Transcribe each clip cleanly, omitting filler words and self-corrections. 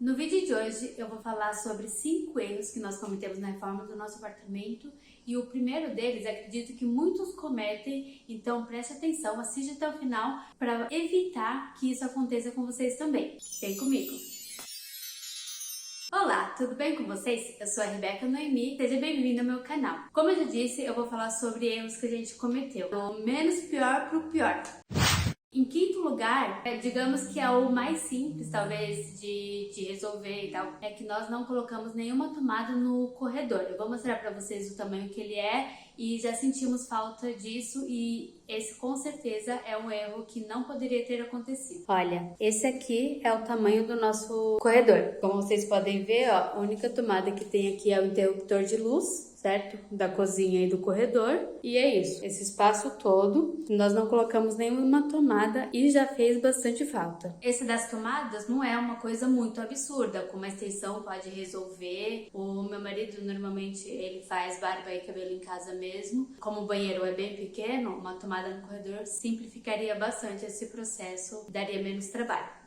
No vídeo de hoje eu vou falar sobre 5 erros que nós cometemos na reforma do nosso apartamento e o primeiro deles acredito que muitos cometem, então preste atenção, assiste até o final para evitar que isso aconteça com vocês também. Vem comigo! Olá, tudo bem com vocês? Eu sou a Rebeca Noemi, seja bem-vindo ao meu canal. Como eu já disse, eu vou falar sobre erros que a gente cometeu, do menos pior para o pior. Em quinto lugar, digamos que é o mais simples, talvez, de resolver e tal, é que nós não colocamos nenhuma tomada no corredor. Eu vou mostrar pra vocês o tamanho que ele é e já sentimos falta disso e esse com certeza é um erro que não poderia ter acontecido. Olha, esse aqui é o tamanho do nosso corredor. Como vocês podem ver, ó, a única tomada que tem aqui é o interruptor de luz, certo? Da cozinha e do corredor. E é isso. Esse espaço todo, nós não colocamos nenhuma tomada e já fez bastante falta. Esse das tomadas não é uma coisa muito absurda. Com uma extensão pode resolver. O meu marido, normalmente, ele faz barba e cabelo em casa mesmo. Como o banheiro é bem pequeno, uma tomada no corredor simplificaria bastante esse processo, daria menos trabalho.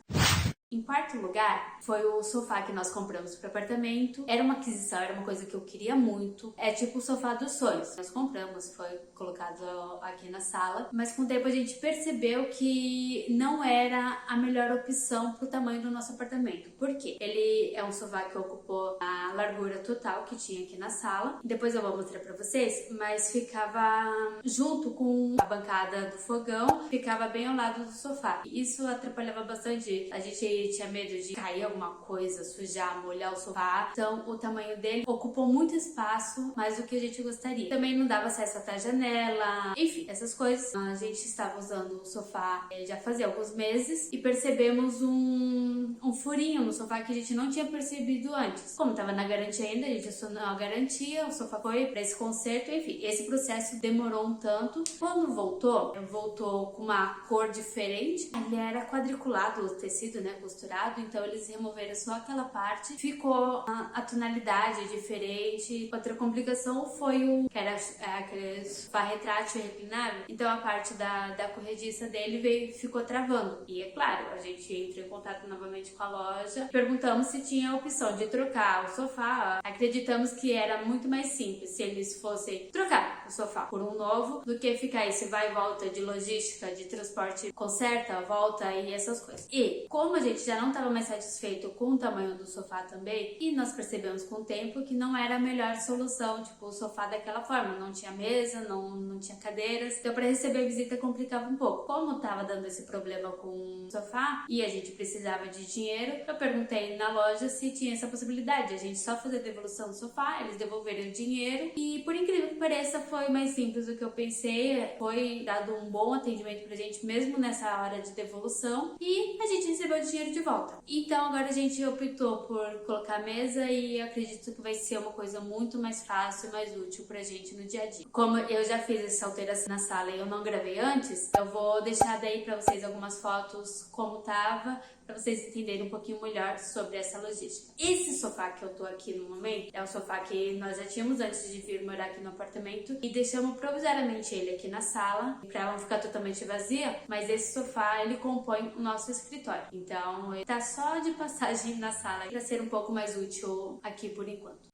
Em quarto lugar, foi o sofá que nós compramos para o apartamento. Era uma aquisição, era uma coisa que eu queria muito. É tipo o sofá dos sonhos. Nós compramos, foi colocado aqui na sala. Mas com o tempo a gente percebeu que não era a melhor opção para o tamanho do nosso apartamento. Por quê? Ele é um sofá que ocupou a largura total que tinha aqui na sala. Depois eu vou mostrar para vocês, mas ficava junto com a bancada do fogão, ficava bem ao lado do sofá. Isso atrapalhava bastante. A gente tinha medo de cair alguma coisa, sujar, molhar o sofá. Então o tamanho dele ocupou muito espaço, mais do que a gente gostaria. Também não dava acesso até a janela, enfim, essas coisas. A gente estava usando o sofá já fazia alguns meses e percebemos um furinho no sofá que a gente não tinha percebido antes. Como estava na garantia ainda, a gente acionou a garantia, o sofá foi para esse conserto, enfim, esse processo demorou um tanto. Quando voltou com uma cor diferente. Ele era quadriculado, o tecido, né, costurado, então eles removeram só aquela parte, ficou a tonalidade diferente. Outra complicação foi que era aquele sofá retrátil e reclinável, então a parte da corrediça dele ficou travando. E é claro, a gente entrou em contato novamente com a loja, perguntamos se tinha a opção de trocar o sofá. Acreditamos que era muito mais simples se eles fossem trocar o sofá por um novo do que ficar esse vai e volta de logística, de transporte, conserta, volta e essas coisas. E como a gente já não estava mais satisfeito com o tamanho do sofá também, e nós percebemos com o tempo que não era a melhor solução, tipo o sofá daquela forma, não tinha mesa, não tinha cadeiras, então para receber visita complicava um pouco. Como estava dando esse problema com o sofá e a gente precisava de dinheiro, eu perguntei na loja se tinha essa possibilidade, a gente só fazer a devolução do sofá, eles devolveram o dinheiro e por incrível que pareça foi mais simples do que eu pensei, foi dado um bom atendimento pra gente mesmo nessa hora de devolução e a gente recebeu o dinheiro de volta. Então agora a gente optou por colocar a mesa e acredito que vai ser uma coisa muito mais fácil e mais útil pra gente no dia a dia. Como eu já fiz essa alteração na sala e eu não gravei antes, eu vou deixar daí pra vocês algumas fotos como tava, pra vocês entenderem um pouquinho melhor sobre essa logística. Esse sofá que eu tô aqui no momento é o sofá que nós já tínhamos antes de vir morar aqui no apartamento e deixamos provisoriamente ele aqui na sala pra não ficar totalmente vazia, mas esse sofá ele compõe o nosso escritório. Então ele tá só de passagem na sala para ser um pouco mais útil aqui por enquanto.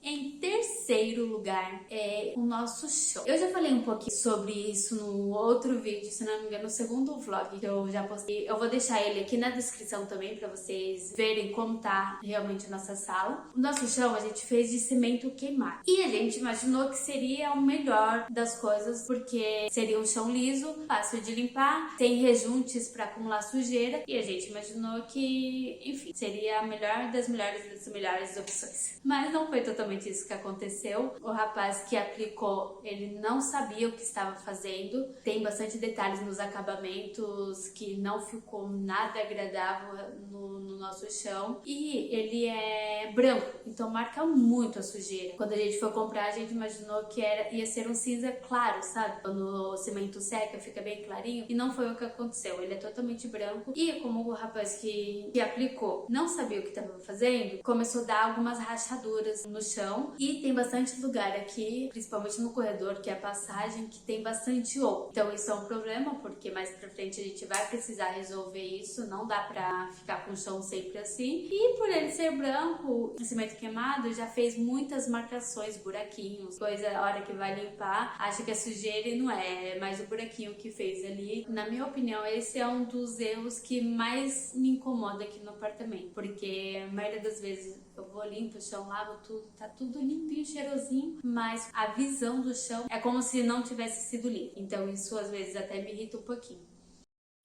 Em terceiro lugar é o nosso chão. Eu já falei um pouquinho sobre isso no outro vídeo, se não me engano, no segundo vlog que eu já postei. Eu vou deixar ele aqui na descrição também para vocês verem como tá realmente a nossa sala. O nosso chão a gente fez de cimento queimado. E a gente imaginou que seria o melhor das coisas, porque seria um chão liso, fácil de limpar, sem rejuntes para acumular sujeira. E a gente imaginou que, enfim, seria a melhor das melhores opções. Mas não foi totalmente isso que aconteceu. O rapaz que aplicou, ele não sabia o que estava fazendo. Tem bastante detalhes nos acabamentos que não ficou nada agradável no nosso chão. E ele é branco, então marca muito a sujeira. Quando a gente foi comprar, a gente imaginou que ia ser um cinza claro, sabe? Quando o cimento seca, fica bem clarinho. E não foi o que aconteceu. Ele é totalmente branco. E como o rapaz que aplicou não sabia o que estava fazendo, começou a dar algumas rachaduras no chão. E tem bastante lugar aqui, principalmente no corredor, que é a passagem, que tem bastante oco. Então isso é um problema, porque mais pra frente a gente vai precisar resolver isso, não dá pra ficar com o chão sempre assim. E por ele ser branco, o cimento queimado já fez muitas marcações, buraquinhos, coisa, a hora que vai limpar, acha que é sujeira e não é mais o buraquinho que fez ali. Na minha opinião, esse é um dos erros que mais me incomoda aqui no apartamento, porque a maioria das vezes eu vou limpo o chão, lavo tudo, tá tudo limpinho, cheirosinho, mas a visão do chão é como se não tivesse sido limpo. Então isso às vezes até me irrita um pouquinho.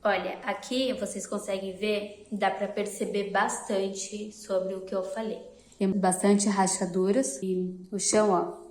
Olha, aqui vocês conseguem ver, dá pra perceber bastante sobre o que eu falei. Tem bastante rachaduras e o chão, ó,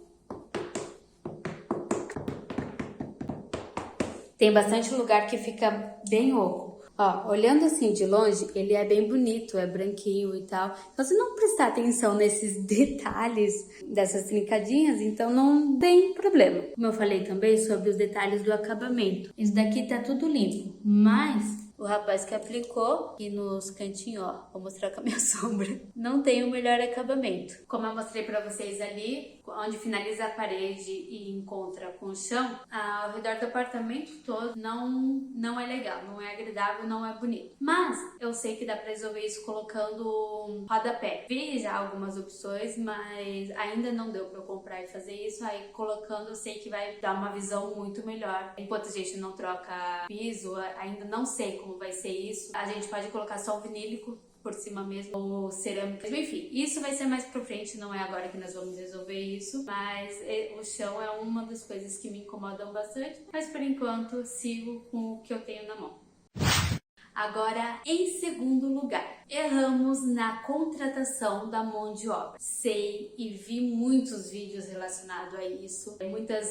tem bastante lugar que fica bem oco. Ó, olhando assim de longe, ele é bem bonito, é branquinho e tal. Então, se não prestar atenção nesses detalhes dessas trincadinhas, então não tem problema. Como eu falei também sobre os detalhes do acabamento. Isso daqui tá tudo limpo, mas o rapaz que aplicou e nos cantinhos, ó, vou mostrar com a minha sombra, não tem o melhor acabamento. Como eu mostrei pra vocês ali, onde finaliza a parede e encontra com o chão, ao redor do apartamento todo não é legal, não é agradável, não é bonito. Mas eu sei que dá pra resolver isso colocando rodapé. Vi já algumas opções, mas ainda não deu pra eu comprar e fazer isso. Aí colocando eu sei que vai dar uma visão muito melhor. Enquanto a gente não troca piso, ainda não sei como vai ser isso. A gente pode colocar só o vinílico por cima mesmo, ou cerâmica. Enfim, isso vai ser mais pra frente, não é agora que nós vamos resolver isso, mas o chão é uma das coisas que me incomodam bastante, mas por enquanto sigo com o que eu tenho na mão. Agora, em segundo lugar, erramos na contratação da mão de obra. Sei e vi muitos vídeos relacionados a isso, muitas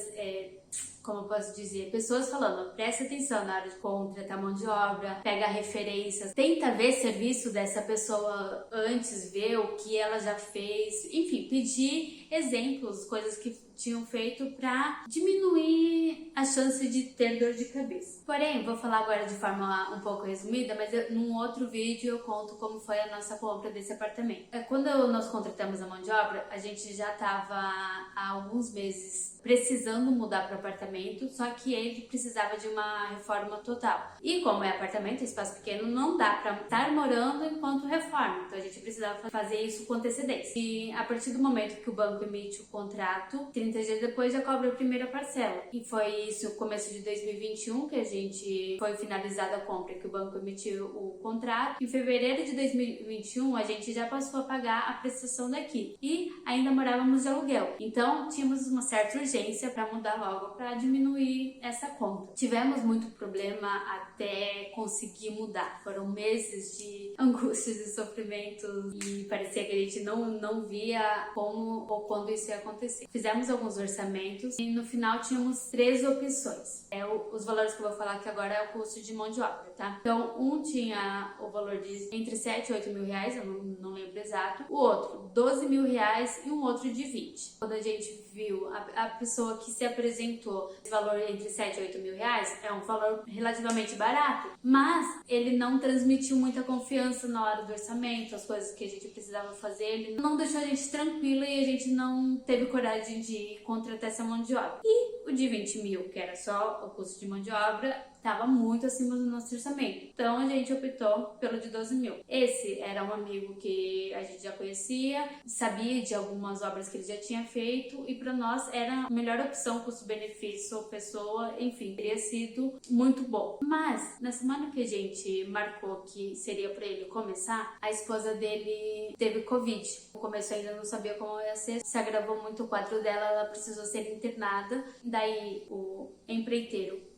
como eu posso dizer, pessoas falando, presta atenção na hora de contratar mão de obra, pega referências, tenta ver serviço dessa pessoa antes, ver o que ela já fez, enfim, pedir exemplos, coisas que tinham feito para diminuir a chance de ter dor de cabeça. Porém, vou falar agora de forma um pouco resumida, mas num outro vídeo eu conto como foi a nossa compra desse apartamento. Quando nós contratamos a mão de obra, a gente já estava há alguns meses precisando mudar para o apartamento, só que ele precisava de uma reforma total. E como é apartamento, espaço pequeno, não dá para estar morando enquanto reforma. Então a gente precisava fazer isso com antecedência. E a partir do momento que o banco emite o contrato, 30 dias depois já cobra a primeira parcela. E foi isso no começo de 2021 que a gente foi finalizada a compra, que o banco emitiu o contrato. Em fevereiro de 2021 a gente já passou a pagar a prestação daqui. E ainda morávamos de aluguel. Então tínhamos uma certa urgência para mudar logo, para diminuir essa conta. Tivemos muito problema até conseguir mudar. Foram meses de angústias e sofrimentos e parecia que a gente não via como ou quando isso ia acontecer. Fizemos alguns orçamentos e no final tínhamos 3 opções. Os valores que eu vou falar aqui agora é o custo de mão de obra, tá? Então, um tinha o valor de entre 7 e 8 mil reais, eu não lembro exato. O outro, 12 mil reais e um outro de 20. Quando a gente viu a pessoa que se apresentou esse valor entre 7 e 8 mil reais, é um valor relativamente barato, mas ele não transmitiu muita confiança na hora do orçamento, as coisas que a gente precisava fazer, ele não deixou a gente tranquila e a gente não teve coragem de contratar essa mão de obra. E o de 20 mil, que era só o custo de mão de obra, estava muito acima do nosso orçamento. Então a gente optou pelo de 12 mil. Esse era um amigo que a gente já conhecia, sabia de algumas obras que ele já tinha feito e para nós era a melhor opção, custo-benefício, pessoa, enfim, teria sido muito bom. Mas na semana que a gente marcou que seria para ele começar, a esposa dele teve Covid. No começo ainda não sabia como ia ser, se agravou muito o quadro dela, ela precisou ser internada. Daí o empreiteiro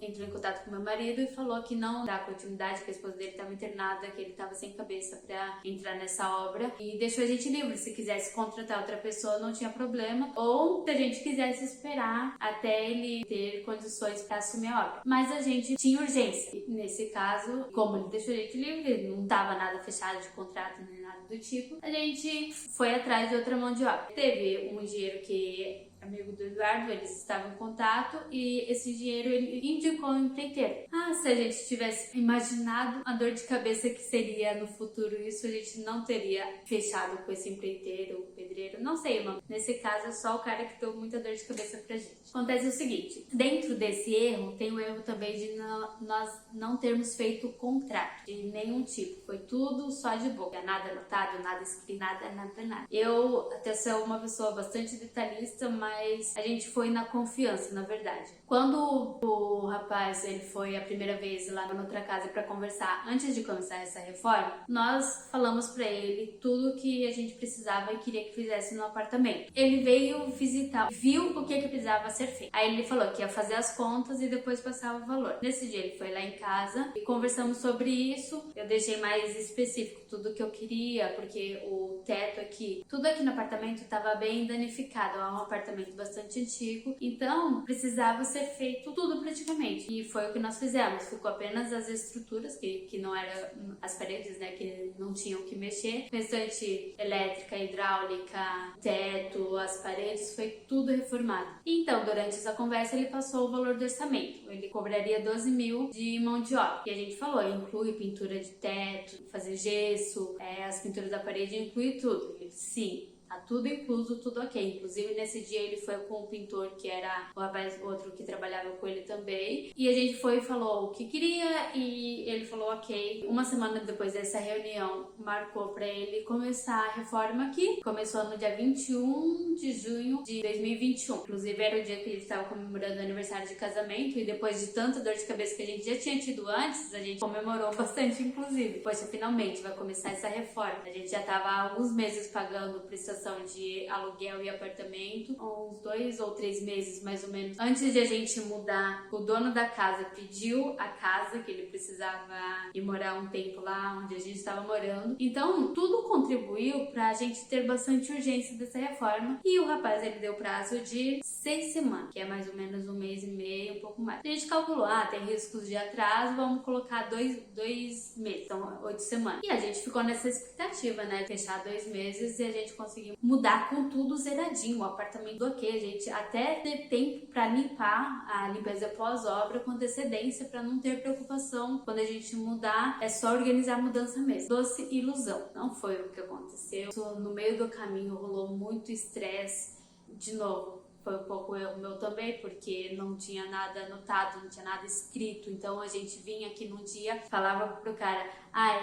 entrou em contato com meu marido e falou que não dá continuidade, que a esposa dele estava internada, que ele estava sem cabeça para entrar nessa obra e deixou a gente livre. Se quisesse contratar outra pessoa não tinha problema, ou se a gente quisesse esperar até ele ter condições para assumir a obra. Mas a gente tinha urgência. E nesse caso, como ele deixou a gente livre, não estava nada fechado de contrato nem nada do tipo, a gente foi atrás de outra mão de obra. Teve um dinheiro que amigo do Eduardo, eles estavam em contato e esse dinheiro ele indicou um empreiteiro. Se a gente tivesse imaginado a dor de cabeça que seria no futuro isso, a gente não teria fechado com esse empreiteiro, pedreiro, não sei o nome. Nesse caso é só o cara que deu muita dor de cabeça pra gente. Acontece o seguinte, dentro desse erro, tem o erro também de nós não termos feito contrato de nenhum tipo. Foi tudo só de boca, nada anotado, nada escrito, nada. Eu até sou uma pessoa bastante detalhista, mas a gente foi na confiança, na verdade. Quando o rapaz ele foi a primeira vez lá na outra casa para conversar antes de começar essa reforma, nós falamos para ele tudo que a gente precisava e queria que fizesse no apartamento. Ele veio visitar, viu o que precisava ser feito. Aí ele falou que ia fazer as contas e depois passava o valor. Nesse dia ele foi lá em casa e conversamos sobre isso. Eu deixei mais específico tudo que eu queria, porque o teto aqui, tudo aqui no apartamento estava bem danificado. É um apartamento bastante antigo, então precisava ser feito tudo praticamente. E foi o que nós fizemos. Ficou apenas as estruturas, que não eram as paredes, né, que não tinham que mexer. O restante, elétrica, hidráulica, teto, as paredes, foi tudo reformado. Então, durante essa conversa, ele passou o valor do orçamento. Ele cobraria 12 mil de mão de obra. E a gente falou, inclui pintura de teto, fazer gesso, as pinturas da parede, inclui tudo. Ele, sim. Tá tudo incluso, tudo ok. Inclusive, nesse dia ele foi com um pintor que era o rapaz, outro que trabalhava com ele também. E a gente foi e falou o que queria e ele falou ok. Uma semana depois dessa reunião, marcou pra ele começar a reforma aqui. Começou no dia 21 de junho de 2021. Inclusive, era o dia que ele estava comemorando o aniversário de casamento. E depois de tanta dor de cabeça que a gente já tinha tido antes, a gente comemorou bastante, inclusive. Poxa, finalmente vai começar essa reforma. A gente já tava há alguns meses pagando prestação de aluguel e apartamento, uns 2 ou 3 meses mais ou menos antes de a gente mudar. O dono da casa pediu a casa, que ele precisava ir morar um tempo lá onde a gente estava morando. Então tudo contribuiu pra gente ter bastante urgência dessa reforma e o rapaz ele deu prazo de 6 semanas, que é mais ou menos um mês e meio, um pouco mais. A gente calculou, tem riscos de atraso, vamos colocar 2 meses, então 8 semanas. E a gente ficou nessa expectativa, né, fechar 2 meses e a gente conseguiu mudar com tudo zeradinho, o apartamento ok, a gente até ter tempo para limpar a limpeza pós-obra com antecedência para não ter preocupação quando a gente mudar, é só organizar a mudança mesmo. Doce ilusão, não foi o que aconteceu. No meio do caminho rolou muito estresse, de novo. Foi um pouco erro meu também, porque não tinha nada anotado, não tinha nada escrito. Então a gente vinha aqui num dia, falava pro cara,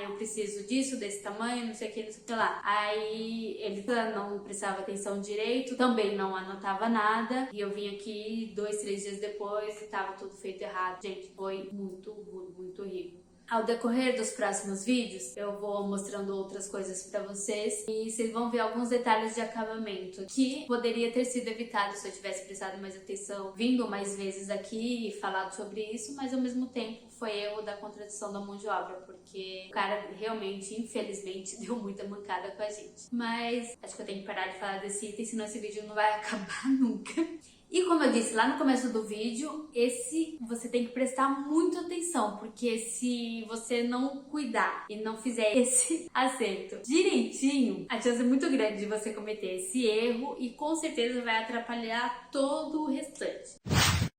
eu preciso disso, desse tamanho, não sei o que, não sei o que lá. Aí ele não prestava atenção direito, também não anotava nada. E eu vim aqui 2, 3 dias depois e tava tudo feito errado. Gente, foi muito ruim, muito horrível. Ao decorrer dos próximos vídeos, eu vou mostrando outras coisas pra vocês e vocês vão ver alguns detalhes de acabamento que poderia ter sido evitado se eu tivesse prestado mais atenção, vindo mais vezes aqui e falado sobre isso, mas ao mesmo tempo foi erro da contradição da mão de obra, porque o cara realmente, infelizmente, deu muita mancada com a gente. Mas acho que eu tenho que parar de falar desse item, senão esse vídeo não vai acabar nunca. E como eu disse lá no começo do vídeo, esse você tem que prestar muita atenção, porque se você não cuidar e não fizer esse acerto direitinho, a chance é muito grande de você cometer esse erro e com certeza vai atrapalhar todo o restante.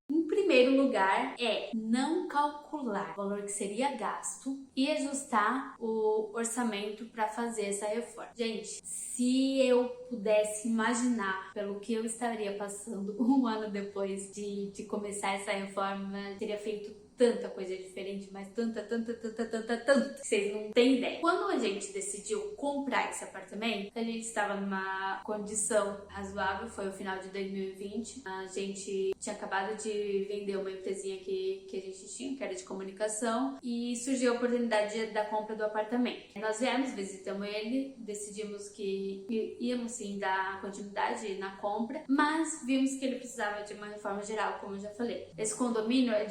Em primeiro lugar é não calcular o valor que seria gasto e ajustar o orçamento para fazer essa reforma. Gente, se eu pudesse imaginar pelo que eu estaria passando um ano depois de começar essa reforma, eu teria feito tanta coisa diferente, mas tanta, que vocês não têm ideia. Quando a gente decidiu comprar esse apartamento, a gente estava numa condição razoável, foi o final de 2020. A gente tinha acabado de vender uma empresinha que a gente tinha, que era de comunicação, e surgiu a oportunidade da compra do apartamento. Nós viemos, visitamos ele, decidimos que íamos sim dar continuidade na compra, mas vimos que ele precisava de uma reforma geral, como eu já falei. Esse condomínio é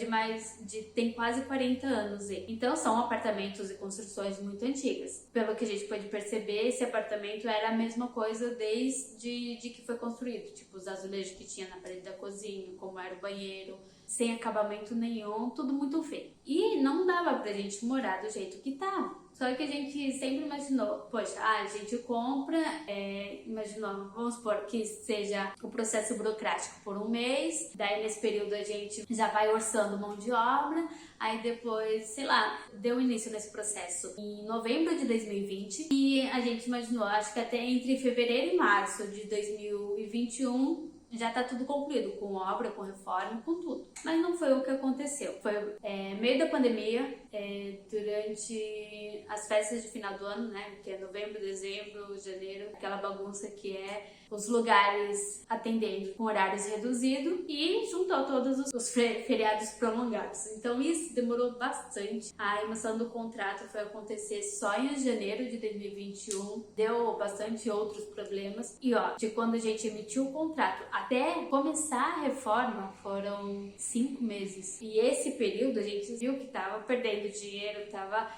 tem quase 40 anos, então são apartamentos e construções muito antigas. Pelo que a gente pode perceber, esse apartamento era a mesma coisa desde que foi construído, tipo os azulejos que tinha na parede da cozinha, como era o banheiro, sem acabamento nenhum, tudo muito feio. E não dava pra gente morar do jeito que tava. Só que a gente sempre imaginou, poxa, a gente compra, imaginou, vamos supor que seja o processo burocrático por um mês, daí nesse período a gente já vai orçando mão de obra, aí depois, sei lá, deu início nesse processo em novembro de 2020 e a gente imaginou, acho que até entre fevereiro e março de 2021 já tá tudo concluído, com obra, com reforma, com tudo. Mas não foi o que aconteceu. Foi meio da pandemia, durante as festas de final do ano, né? Que é novembro, dezembro, janeiro, aquela bagunça que é os lugares atendendo com horários reduzidos e juntou todos os feriados prolongados. Então isso demorou bastante. A emoção do contrato foi acontecer só em janeiro de 2021. Deu bastante outros problemas. E ó, de quando a gente emitiu o contrato até começar a reforma foram 5 meses. E esse período a gente viu que tava perdendo dinheiro,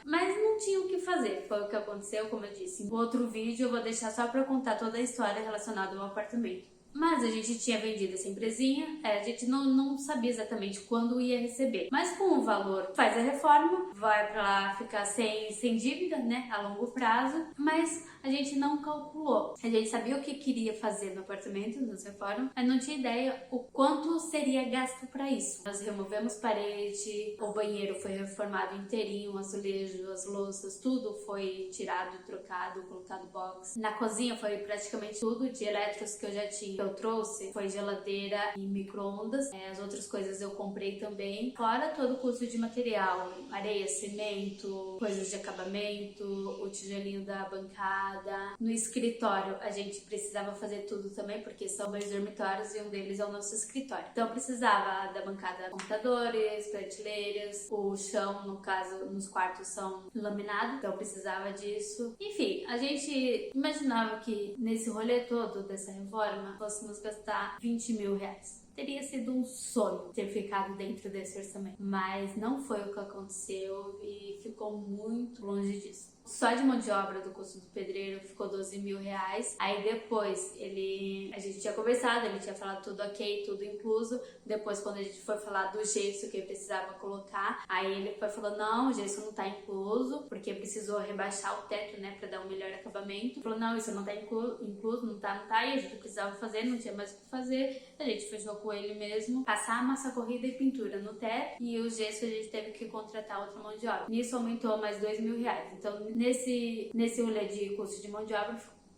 mas não tinha o que fazer. Foi o que aconteceu, como eu disse. Em outro vídeo eu vou deixar só pra contar toda a história relacionada ao apartamento. Mas a gente tinha vendido essa empresinha, a gente não sabia exatamente quando ia receber. Mas com o valor, faz a reforma, vai pra lá ficar sem dívida, né, a longo prazo, mas a gente não calculou. A gente sabia o que queria fazer no apartamento, nas reformas, mas não tinha ideia o quanto seria gasto para isso. Nós removemos parede, o banheiro foi reformado inteirinho, o azulejo, as louças, tudo foi tirado, trocado, colocado box. Na cozinha foi praticamente tudo de eletros que eu já tinha. Eu trouxe foi geladeira e micro-ondas. As outras coisas eu comprei também. Fora todo o custo de material, areia, cimento, coisas de acabamento, o tijolinho da bancada. No escritório a gente precisava fazer tudo também, porque são 2 dormitórios e um deles é o nosso escritório. Então precisava da bancada, computadores, prateleiras, o chão, no caso, nos quartos são laminados, então precisava disso. Enfim, a gente imaginava que nesse rolê todo dessa reforma fôssemos gastar 20 mil reais. Teria sido um sonho ter ficado dentro desse orçamento, mas não foi o que aconteceu e ficou muito longe disso. Só de mão de obra do custo do pedreiro ficou 12 mil reais. Aí depois a gente tinha conversado, ele tinha falado tudo ok, tudo incluso. Depois, quando a gente foi falar do gesso que precisava colocar, aí ele falou: não, o gesso não tá incluso, porque precisou rebaixar o teto, né, pra dar um melhor acabamento. Falou: não, isso não tá incluso, não tá. E a gente precisava fazer, não tinha mais o que fazer. A gente fechou com ele mesmo, passar massa corrida e pintura no teto, e o gesso a gente teve que contratar outra mão de obra. Nisso aumentou mais 2 mil reais. Então, nesse rolê de custo de mão de obra,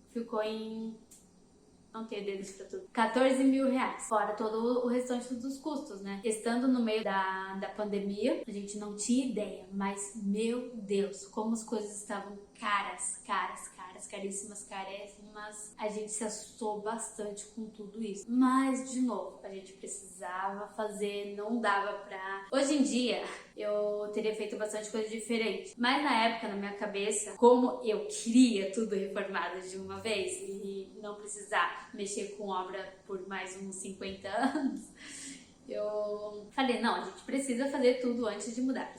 ficou em... não tenho dedos pra tudo. 14 mil reais. Fora todo o restante dos custos, né? Estando no meio da pandemia, a gente não tinha ideia, mas, meu Deus, como as coisas estavam caríssimas. A gente se assustou bastante com tudo isso. Mas, de novo, a gente precisava fazer, não dava pra... Hoje em dia, eu teria feito bastante coisa diferente. Mas na época, na minha cabeça, como eu queria tudo reformado de uma vez e não precisar mexer com obra por mais uns 50 anos, eu falei, não, a gente precisa fazer tudo antes de mudar.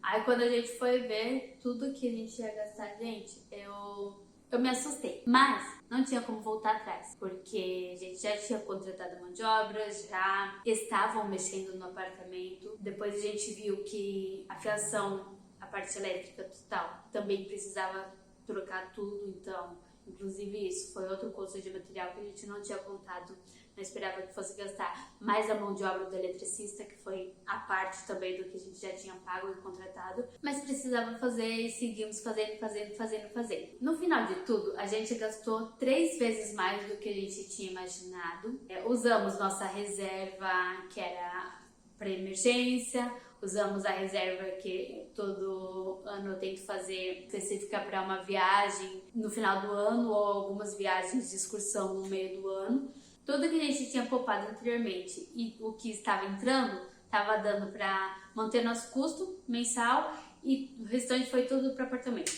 Aí quando a gente foi ver tudo que a gente ia gastar, gente, eu me assustei. Mas não tinha como voltar atrás, porque a gente já tinha contratado mão de obra, já estavam mexendo no apartamento. Depois a gente viu que a fiação, a parte elétrica total, também precisava trocar tudo, então, inclusive isso foi outro custo de material que a gente não tinha contado. Não esperava que fosse gastar mais a mão de obra do eletricista, que foi a parte também do que a gente já tinha pago e contratado, mas precisava fazer e seguimos fazendo. No final de tudo, a gente gastou 3 vezes mais do que a gente tinha imaginado. Usamos nossa reserva, que era para emergência, usamos a reserva que todo ano eu tento fazer específica para uma viagem no final do ano ou algumas viagens de excursão no meio do ano. Tudo que a gente tinha poupado anteriormente e o que estava entrando, estava dando para manter nosso custo mensal e o restante foi tudo para apartamento.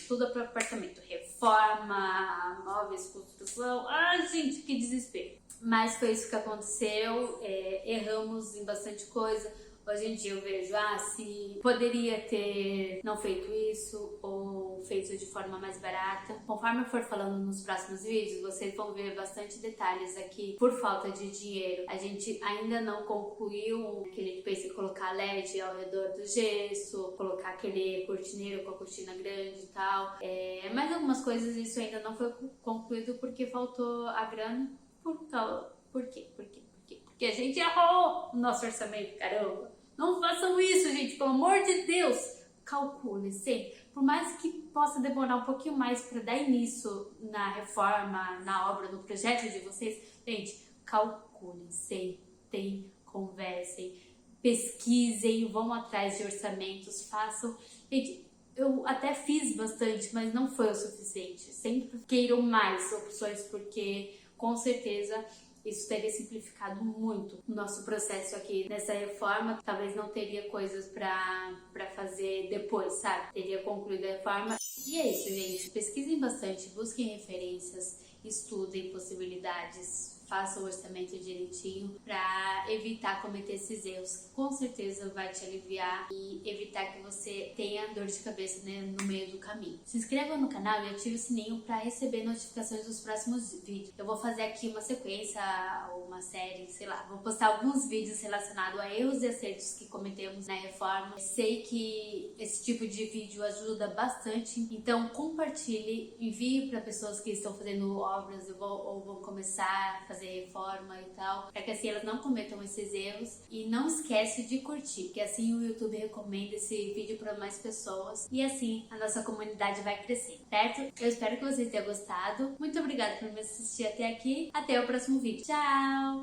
Reforma, móveis, construção. Ai, gente, que desespero. Mas foi isso que aconteceu, erramos em bastante coisa. Hoje em dia eu vejo, se poderia ter não feito isso ou feito de forma mais barata. Conforme eu for falando nos próximos vídeos, vocês vão ver bastante detalhes aqui. Por falta de dinheiro, a gente ainda não concluiu, que a gente pensa em colocar LED ao redor do gesso, colocar aquele cortineiro com a cortina grande e tal. Mas algumas coisas isso ainda não foi concluído porque faltou a grana. Por quê? Porque a gente errou o nosso orçamento, caramba. Não façam isso, gente, pelo amor de Deus. Calcule sempre. Por mais que possa demorar um pouquinho mais para dar início na reforma, na obra, no projeto de vocês, gente, calculem, sentem, conversem, pesquisem, vão atrás de orçamentos, façam. Gente, eu até fiz bastante, mas não foi o suficiente. Sempre queiram mais opções, porque com certeza isso teria simplificado muito o nosso processo aqui nessa reforma. Talvez não teria coisas pra fazer depois, sabe? Teria concluído a reforma. E é isso, gente. Pesquisem bastante, busquem referências, estudem possibilidades, façam o orçamento direitinho pra evitar cometer esses erros. Com certeza vai te aliviar e evitar que você tenha dor de cabeça, né, no meio do caminho. Se inscreva no canal e ative o sininho para receber notificações dos próximos vídeos. Eu vou fazer aqui uma sequência ou uma série, sei lá, vou postar alguns vídeos relacionados a erros e acertos que cometemos na reforma. Sei que esse tipo de vídeo ajuda bastante, então compartilhe, envie para pessoas que estão fazendo obras ou vão começar a fazer reforma e tal, para que assim elas não cometam esses erros. E não esquece de curtir, que assim o YouTube recomenda esse vídeo para mais pessoas e assim a nossa comunidade vai crescer, certo? Eu espero que vocês tenham gostado. Muito obrigada por me assistir até aqui. Até o próximo vídeo. Tchau!